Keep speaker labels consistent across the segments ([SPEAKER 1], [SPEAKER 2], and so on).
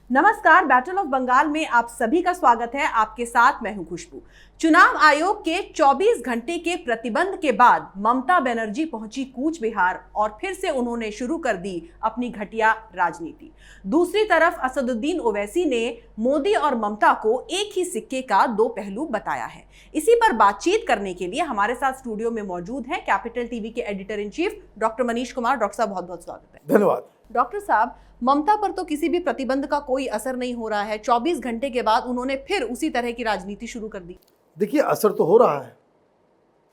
[SPEAKER 1] नमस्कार, battle of Bengal में आप सभी का स्वागत है। आपके साथ मैं हूं खुशबू। चुनाव आयोग के 24 घंटे के प्रतिबंध के बाद ममता बनर्जी पहुंची कूच बिहार और फिर से उन्होंने शुरू कर दी अपनी घटिया राजनीति। दूसरी तरफ असदुद्दीन ओवैसी ने मोदी और ममता को एक ही सिक्के का दो पहलू बताया है। इसी पर बातचीत करने के लिए हमारे साथ स्टूडियो में मौजूद हैं कैपिटल टीवी के editor in chief doctor Manish Kumar. Doctor साहब, बहुत बहुत स्वागत है।
[SPEAKER 2] धन्यवाद।
[SPEAKER 1] डॉक्टर साहब, ममता पर तो किसी भी प्रतिबंध का कोई असर नहीं हो रहा है। 24 घंटे के बाद उन्होंने फिर उसी तरह की राजनीति शुरू कर दी।
[SPEAKER 2] देखिए, असर तो हो रहा है,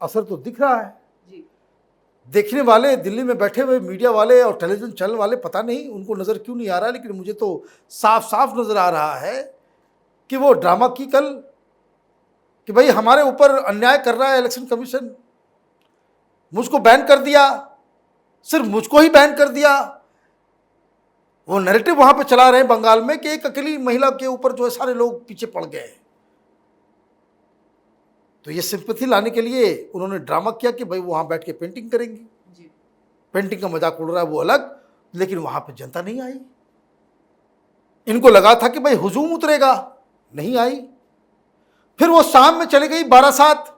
[SPEAKER 2] असर तो दिख रहा है
[SPEAKER 1] जी।
[SPEAKER 2] देखने वाले, दिल्ली में बैठे हुए मीडिया वाले और टेलीविजन चैनल वाले, पता नहीं उनको नजर क्यों नहीं आ रहा, लेकिन मुझे तो साफ साफ नजर आ रहा है कि वो ड्रामा की कल कि भाई हमारे ऊपर अन्याय कर रहा है इलेक्शन कमीशन, मुझको बैन कर दिया, सिर्फ मुझको ही बैन कर दिया। वो नैरेटिव वहां पे चला रहे हैं बंगाल में कि एक अकेली महिला के ऊपर जो है सारे लोग पीछे पड़ गए। तो ये सिंपैथी लाने के लिए उन्होंने ड्रामा किया कि भाई वहां बैठ के पेंटिंग करेंगी जी। पेंटिंग का मजाक उड़ रहा है वो अलग, लेकिन वहां पे जनता नहीं आई। इनको लगा था कि भाई हुजूम उतरेगा, नहीं आई। फिर वो शाम में चली गई बारासात,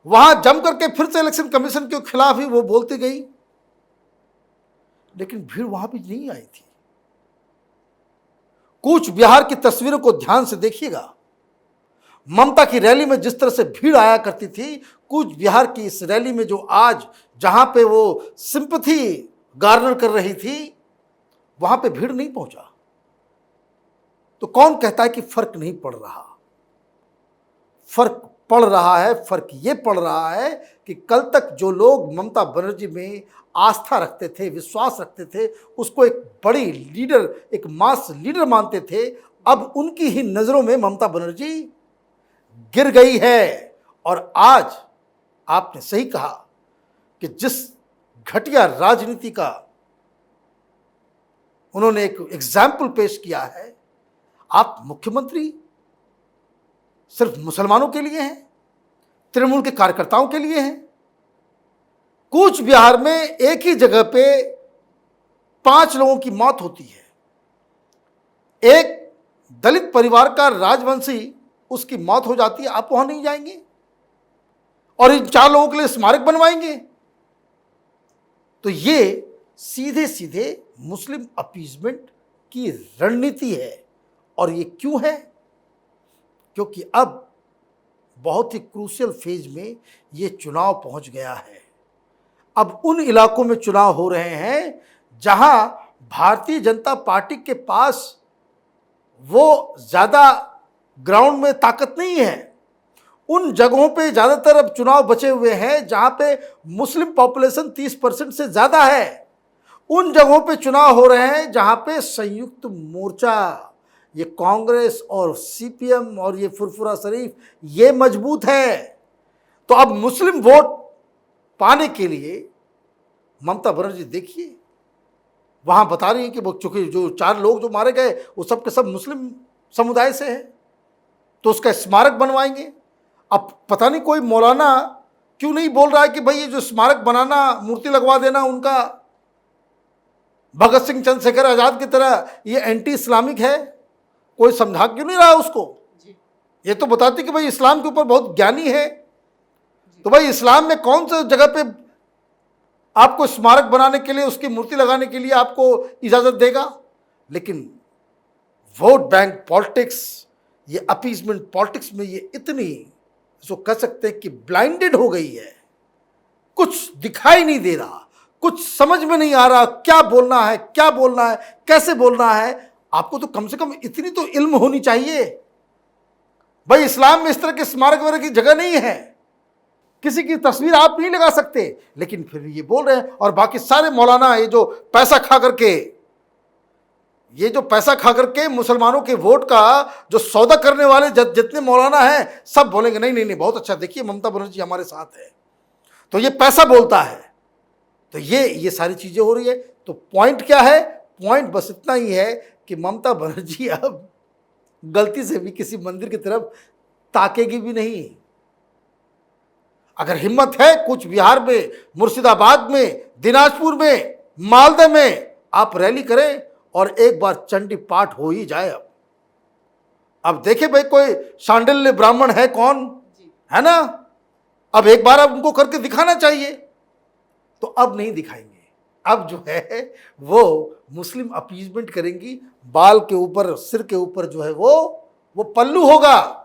[SPEAKER 2] वहां जम करके फिर से इलेक्शन कमीशन के खिलाफ ही वो बोलती गई, लेकिन भीड़ वहां भी नहीं आई थी। कूच बिहार की तस्वीरों को ध्यान से देखिएगा। ममता की रैली में जिस तरह से भीड़ आया करती थी, कूच बिहार की इस रैली में जो आज जहां पे वो सिंपैथी गार्नर कर रही थी, वहां पे भीड़ नहीं पहुंचा। तो कौन कहता है कि फर्क नहीं पड़ रहा? फर्क पड़ रहा है। फर्क ये पड़ रहा है कि कल तक जो लोग ममता बनर्जी में आस्था रखते थे, विश्वास रखते थे, उसको एक बड़ी लीडर, एक मास लीडर मानते थे, अब उनकी ही नजरों में ममता बनर्जी गिर गई है। और आज आपने सही कहा कि जिस घटिया राजनीति का उन्होंने एक एग्जाम्पल पेश किया है, आप मुख्यमंत्री सिर्फ मुसलमानों के लिए हैं, तृणमूल के कार्यकर्ताओं के लिए हैं। कूच बिहार में एक ही जगह पे 5 लोगों की मौत होती है। एक दलित परिवार का राजवंशी, उसकी मौत हो जाती है, आप वहां नहीं जाएंगे और इन 4 लोगों के लिए स्मारक बनवाएंगे? तो ये सीधे सीधे मुस्लिम अपीजमेंट की रणनीति है। और ये क्यों है? क्योंकि अब बहुत ही क्रूशियल फेज में ये चुनाव पहुंच गया है। अब उन इलाकों में चुनाव हो रहे हैं जहां भारतीय जनता पार्टी के पास वो ज्यादा ग्राउंड में ताकत नहीं है। उन जगहों पे ज्यादातर अब चुनाव बचे हुए हैं जहां पे मुस्लिम पॉपुलेशन 30% से ज्यादा है। उन जगहों पे चुनाव हो रहे हैं जहां पे संयुक्त मोर्चा, ये कांग्रेस और सीपीएम और ये फुरफुरा शरीफ, ये मजबूत है। तो अब मुस्लिम वोट पाने के लिए ममता बनर्जी देखिए, वहां बता रही है कि वो चूंकि जो 4 लोग जो मारे गए वो सब के सब मुस्लिम समुदाय से है, तो उसका स्मारक बनवाएंगे। अब पता नहीं कोई मौलाना क्यों नहीं बोल रहा है कि भाई ये जो स्मारक बनाना, मूर्ति लगवा देना उनका भगत सिंह, चंद्रशेखर आजाद की तरह, ये एंटी इस्लामिक है? कोई समझा क्यों नहीं रहा उसको? ये तो बताती कि भाई इस्लाम के ऊपर बहुत ज्ञानी है। तो भाई इस्लाम में कौन सा जगह पे आपको स्मारक बनाने के लिए, उसकी मूर्ति लगाने के लिए आपको इजाजत देगा? लेकिन वोट बैंक पॉलिटिक्स, ये अपीजमेंट पॉलिटिक्स में ये इतनी, जो कह सकते हैं कि ब्लाइंडेड हो गई है, कुछ दिखाई नहीं दे रहा, कुछ समझ में नहीं आ रहा क्या बोलना है, क्या बोलना है, कैसे बोलना है। आपको तो कम से कम इतनी तो इल्म होनी चाहिए। भाई इस्लाम में इस तरह के स्मारक वगैरह की जगह नहीं है, किसी की तस्वीर आप नहीं लगा सकते, लेकिन फिर ये बोल रहे हैं। और बाकी सारे मौलाना ये जो पैसा खा करके मुसलमानों के वोट का जो सौदा करने वाले जितने मौलाना हैं, सब बोलेंगे नहीं नहीं नहीं, बहुत अच्छा, देखिए ममता बनर्जी हमारे साथ है। तो ये पैसा बोलता है। तो ये सारी चीजें हो रही है। तो पॉइंट क्या है? पॉइंट बस इतना ही है कि ममता बनर्जी अब गलती से भी किसी मंदिर की तरफ ताकेगी भी नहीं। अगर हिम्मत है कूच बिहार में, मुर्शिदाबाद में, दिनाजपुर में, मालदा में आप रैली करें और एक बार चंडी पाठ हो ही जाए। अब देखे भाई कोई शांडिल्य ब्राह्मण है कौन, है ना, अब एक बार अब उनको करके दिखाना चाहिए। तो अब नहीं दिखाएंगे, अब जो है वो मुस्लिम अपीजमेंट करेंगी। बाल के ऊपर, सिर के ऊपर जो है वो पल्लू होगा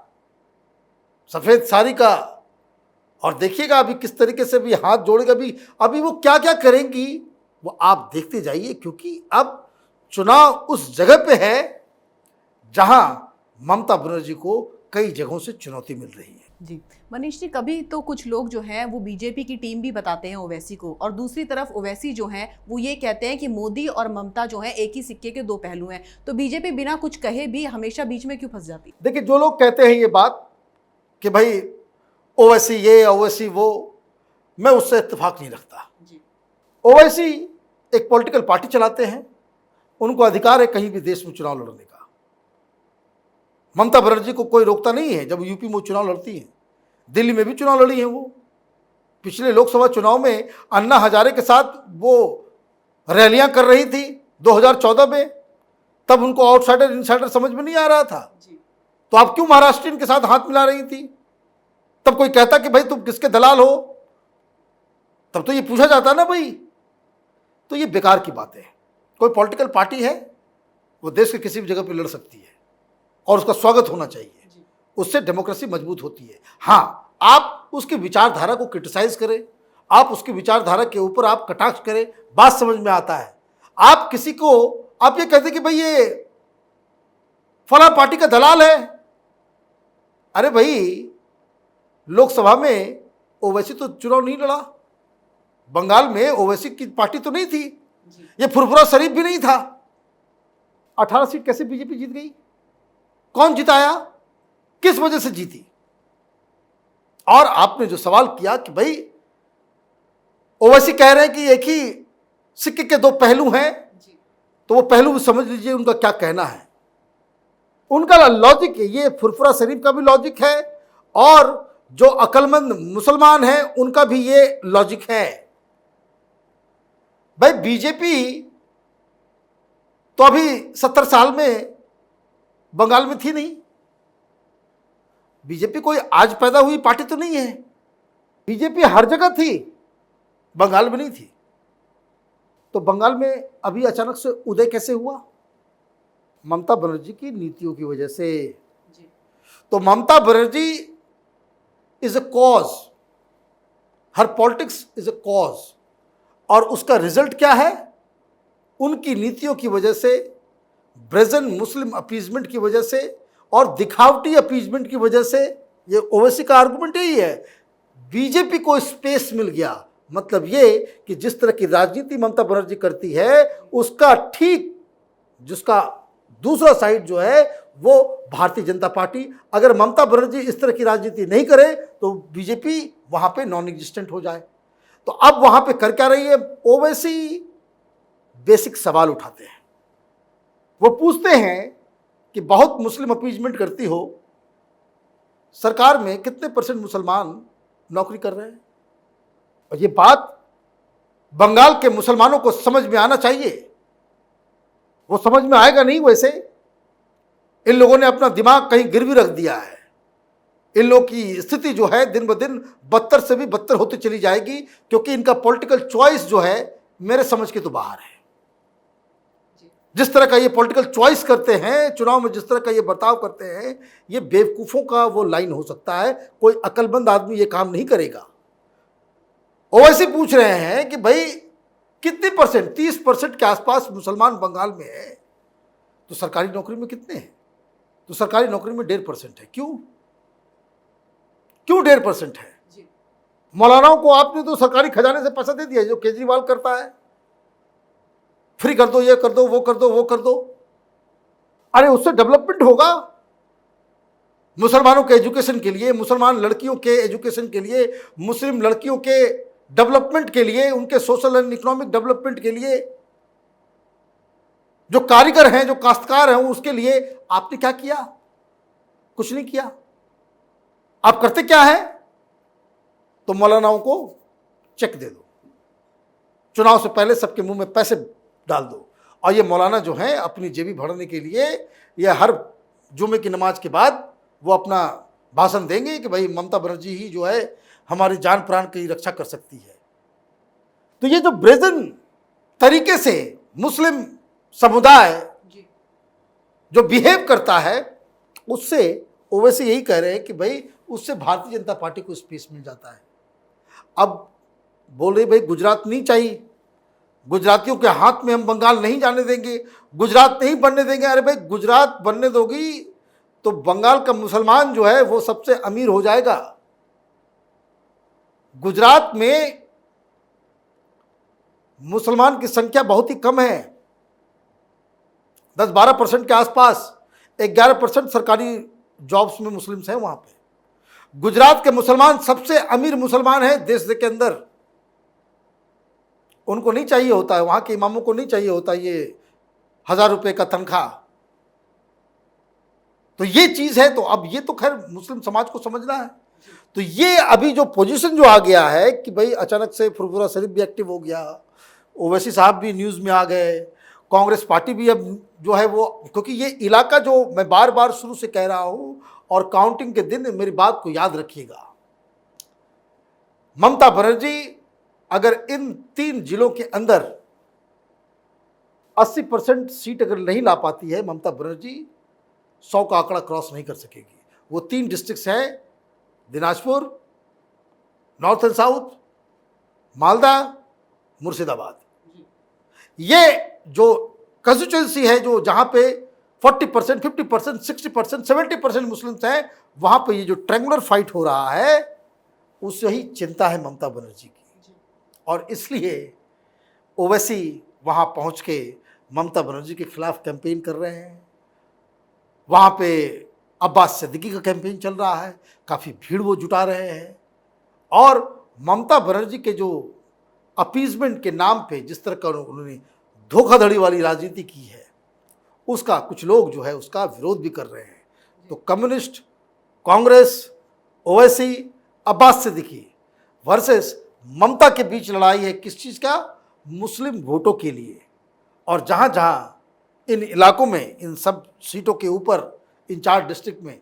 [SPEAKER 2] सफेद साड़ी का, और देखिएगा अभी किस तरीके से भी हाथ जोड़ेगा। अभी वो क्या क्या करेंगी वो आप देखते जाइए, क्योंकि अब चुनाव उस जगह पे है जहां ममता बनर्जी को कई जगहों से चुनौती मिल रही है।
[SPEAKER 1] जी मनीष जी, कभी तो कुछ लोग जो हैं वो बीजेपी की टीम भी बताते हैं ओवैसी को, और दूसरी तरफ ओवैसी जो हैं वो ये कहते हैं कि मोदी और ममता जो हैं एक ही सिक्के के दो पहलू हैं। तो बीजेपी बिना कुछ कहे भी हमेशा बीच में क्यों फंस जाती?
[SPEAKER 2] देखिए, जो लोग कहते हैं ये बात कि भाई ओवैसी ये ओवैसी वो, मैं उससे इत्तेफाक नहीं रखता। ओवैसी एक पॉलिटिकल पार्टी चलाते हैं, उनको अधिकार है कहीं भी देश में चुनाव लड़ने का। ममता बनर्जी को कोई रोकता नहीं है जब यूपी में वो चुनाव लड़ती हैं, दिल्ली में भी चुनाव लड़ी है वो। पिछले लोकसभा चुनाव में अन्ना हजारे के साथ वो रैलियां कर रही थी 2014 में, तब उनको आउटसाइडर इनसाइडर समझ में नहीं आ रहा था। तो आप क्यों महाराष्ट्र के साथ हाथ मिला रही थी? तब कोई कहता कि भाई तुम किसके दलाल हो, तब तो ये पूछा जाता ना भाई। तो ये बेकार की बात है। कोई पॉलिटिकल पार्टी है वो देश के किसी भी जगह पे लड़ सकती है और उसका स्वागत होना चाहिए, उससे डेमोक्रेसी मजबूत होती है। हाँ, आप उसकी विचारधारा को क्रिटिसाइज करें, आप उसकी विचारधारा के ऊपर आप कटाक्ष करें, बात समझ में आता है। आप किसी को आप ये कहते कि भाई ये फला पार्टी का दलाल है, अरे भाई लोकसभा में ओवैसी तो चुनाव नहीं लड़ा, बंगाल में ओवैसी की पार्टी तो नहीं थी, ये फुरफुरा शरीफ भी नहीं था। 18 सीट कैसे बीजेपी जीत गई? कौन जिताया? किस वजह से जीती? और आपने जो सवाल किया कि भाई ओवैसी कह रहे हैं कि एक ही सिक्के के दो पहलू हैं, तो वो पहलू भी समझ लीजिए उनका क्या कहना है। उनका लॉजिक है, ये फुरफुरा शरीफ का भी लॉजिक है और जो अक्लमंद मुसलमान हैं उनका भी ये लॉजिक है। भाई बीजेपी तो अभी 70 साल में बंगाल में थी नहीं। बीजेपी कोई आज पैदा हुई पार्टी तो नहीं है, बीजेपी हर जगह थी, बंगाल में नहीं थी। तो बंगाल में अभी अचानक से उदय कैसे हुआ? ममता बनर्जी की नीतियों की वजह से। तो Mamata Banerjee is a cause, her politics is a cause, और उसका रिजल्ट क्या है? उनकी नीतियों की वजह से, ब्रेजन मुस्लिम अपीजमेंट की वजह से और दिखावटी अपीजमेंट की वजह से। ये ओवैसी का आर्गुमेंट यही है, बीजेपी को स्पेस मिल गया। मतलब ये कि जिस तरह की राजनीति ममता बनर्जी करती है उसका ठीक जिसका दूसरा साइड जो है वो भारतीय जनता पार्टी। अगर ममता बनर्जी इस तरह की राजनीति नहीं करे तो बीजेपी वहां पे नॉन एग्जिस्टेंट हो जाए। तो अब वहां पे कर क्या रही है? ओवैसी बेसिक सवाल उठाते हैं, वो पूछते हैं कि बहुत मुस्लिम अपीजमेंट करती हो, सरकार में कितने % मुसलमान नौकरी कर रहे हैं? और ये बात बंगाल के मुसलमानों को समझ में आना चाहिए। वो समझ में आएगा नहीं, वैसे इन लोगों ने अपना दिमाग कहीं गिरवी रख दिया है। इन लोगों की स्थिति जो है दिन ब दिन बदतर से भी बदतर होती चली जाएगी, क्योंकि इनका पॉलिटिकल चॉइस जो है मेरे समझ के तो बाहर है। जिस तरह का ये पॉलिटिकल चॉइस करते हैं, चुनाव में जिस तरह का ये बर्ताव करते हैं, ये बेवकूफ़ों का वो लाइन हो सकता है, कोई अक्लमंद आदमी ये काम नहीं करेगा। ओवैसी पूछ रहे हैं कि भाई कितने %? 30% के आसपास मुसलमान बंगाल में है, तो सरकारी नौकरी में कितने हैं? तो सरकारी नौकरी में 1.5% है। क्यों 1.5% है? मौलानाओं को आपने तो सरकारी खजाने से पैसा दे दिया, जो केजरीवाल करता है, फ्री कर दो, ये कर दो, वो कर दो, वो कर दो। अरे उससे डेवलपमेंट होगा मुसलमानों के एजुकेशन के लिए, मुसलमान लड़कियों के एजुकेशन के लिए, मुस्लिम लड़कियों के डेवलपमेंट के लिए, उनके सोशल एंड इकोनॉमिक डेवलपमेंट के लिए। जो कारीगर हैं, जो काश्तकार हैं, उसके लिए आपने क्या किया? कुछ नहीं किया। आप करते क्या है? तो मौलानाओं को चेक दे दो, चुनाव से पहले सबके मुंह में पैसे डाल दो, और ये मौलाना जो हैं अपनी जेबी भरने के लिए ये हर जुमे की नमाज के बाद वो अपना भाषण देंगे कि भाई ममता बनर्जी ही जो है हमारी जान प्राण की रक्षा कर सकती है। तो ये जो ब्रेजन तरीके से मुस्लिम समुदाय जो बिहेव करता है, उससे ओवैसी यही कह रहे हैं कि भाई उससे भारतीय जनता पार्टी को स्पेस मिल जाता है। अब बोल रहे भाई गुजरात नहीं चाहिए, गुजरातियों के हाथ में हम बंगाल नहीं जाने देंगे, गुजरात नहीं बनने देंगे। अरे भाई गुजरात बनने दोगी तो बंगाल का मुसलमान जो है वो सबसे अमीर हो जाएगा। गुजरात में मुसलमान की संख्या बहुत ही कम है, 10-12% के आसपास, 11% सरकारी जॉब्स में मुस्लिम्स हैं वहां पे। गुजरात के मुसलमान सबसे अमीर मुसलमान हैं देश के अंदर। उनको नहीं चाहिए होता है, वहां के इमामों को नहीं चाहिए होता ये 1000 रुपए का तनख्वाह। तो ये चीज है। तो अब ये तो खैर मुस्लिम समाज को समझना है। तो ये अभी जो पोजीशन जो आ गया है कि भाई अचानक से फुरफुरा शरीफ भी एक्टिव हो गया, ओवैसी साहब भी न्यूज में आ गए, कांग्रेस पार्टी भी अब जो है वो, क्योंकि ये इलाका जो मैं बार बार शुरू से कह रहा हूं और काउंटिंग के दिन मेरी बात को याद रखिएगा, ममता बनर्जी अगर इन 3 जिलों के अंदर 80% सीट अगर नहीं ला पाती है, ममता बनर्जी 100 का आंकड़ा क्रॉस नहीं कर सकेगी। वो 3 डिस्ट्रिक्ट्स हैं, Dinajpur, north and south, Malda, Murshidabad. ये जो कंस्टिट्यूएंसी है जो जहां पे 40%, 50%, 60%, 70% मुस्लिम्स हैं, वहां पे ये जो ट्रायंगुलर फाइट हो रहा है उससे ही चिंता है ममता बनर्जी की। और इसलिए ओवैसी वहां पहुंच के ममता बनर्जी के खिलाफ कैंपेन कर रहे हैं। वहां पे अब्बास सिद्दीकी का कैंपेन चल रहा है, काफ़ी भीड़ वो जुटा रहे हैं। और ममता बनर्जी के जो अपीजमेंट के नाम पे जिस तरह का उन्होंने धोखाधड़ी वाली राजनीति की है, उसका कुछ लोग जो है उसका विरोध भी कर रहे हैं। तो कम्युनिस्ट, कांग्रेस, ओवैसी, अब्बास सिद्दीकी वर्सेस ममता के बीच लड़ाई है किस चीज़ का? मुस्लिम वोटों के लिए। और जहाँ जहाँ इन इलाकों में, इन सब सीटों के ऊपर, इन 4 डिस्ट्रिक्ट में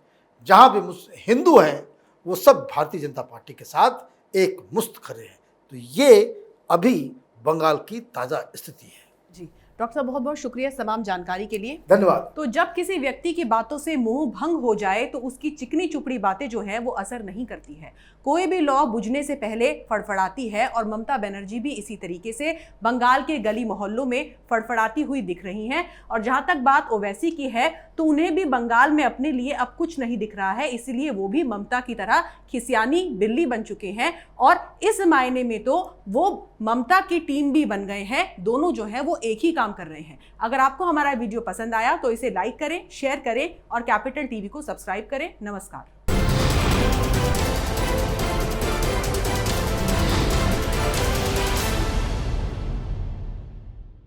[SPEAKER 2] जहाँ भी हिंदू हैं, वो सब भारतीय जनता पार्टी के साथ एक मुश्त खड़े हैं। तो ये अभी बंगाल की ताज़ा स्थिति है।
[SPEAKER 1] जी डॉक्टर साहब, बहुत बहुत शुक्रिया तमाम जानकारी के लिए।
[SPEAKER 2] धन्यवाद।
[SPEAKER 1] तो जब किसी व्यक्ति की बातों से मोह भंग हो जाए तो उसकी चिकनी चुपड़ी बातें जो हैं वो असर नहीं करती है। कोई भी लौ बुझने से पहले फड़फड़ाती है और ममता बनर्जी भी इसी तरीके से बंगाल के गली मोहल्लों में फड़फड़ाती हुई दिख रही हैं। और जहां तक बात ओवैसी की है तो उन्हें भी बंगाल में अपने लिए अब कुछ नहीं दिख रहा है, इसलिए वो भी ममता की तरह खिसियानी बिल्ली बन चुके हैं। और इस मायने में तो वो ममता की टीम भी बन गए हैं। दोनों जो है वो एक ही काम कर रहे हैं। अगर आपको हमारा वीडियो पसंद आया तो इसे लाइक करें, शेयर करें और कैपिटल टीवी को सब्सक्राइब करें। नमस्कार।